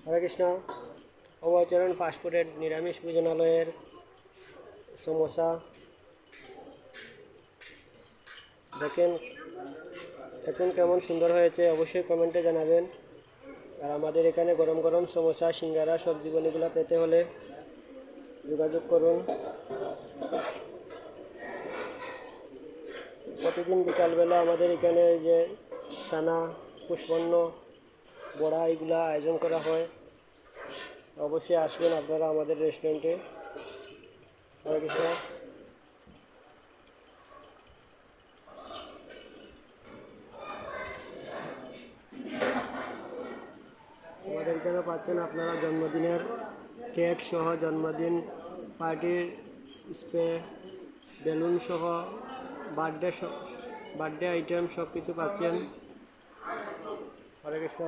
হরে কৃষ্ণ। অভয়চরণ ফাস্টফুডের নিরামিষ ভোজনালয়ের সমোসা দেখেন, এখন কেমন সুন্দর হয়েছে অবশ্যই কমেন্টে জানাবেন। আর আমাদের এখানে গরম গরম সমোসা, সিঙ্গারা, সবজি বলিগুলো পেতে হলে যোগাযোগ করুন। প্রতিদিন বিকালবেলা আমাদের এখানে যে চানা, পুষ্পন্ন, বড়া এগুলা আয়োজন করা হয়। অবশ্যই আসবেন আপনারা আমাদের রেস্টুরেন্টে। হরে কৃষ্ণ। আমাদের এখানে পাচ্ছেন আপনারা জন্মদিনের কেক সহ, জন্মদিন পার্টির স্প্রে, বেলুন সহ, বার্থডে আইটেম সব কিছু পাচ্ছেন। হরে কৃষ্ণ।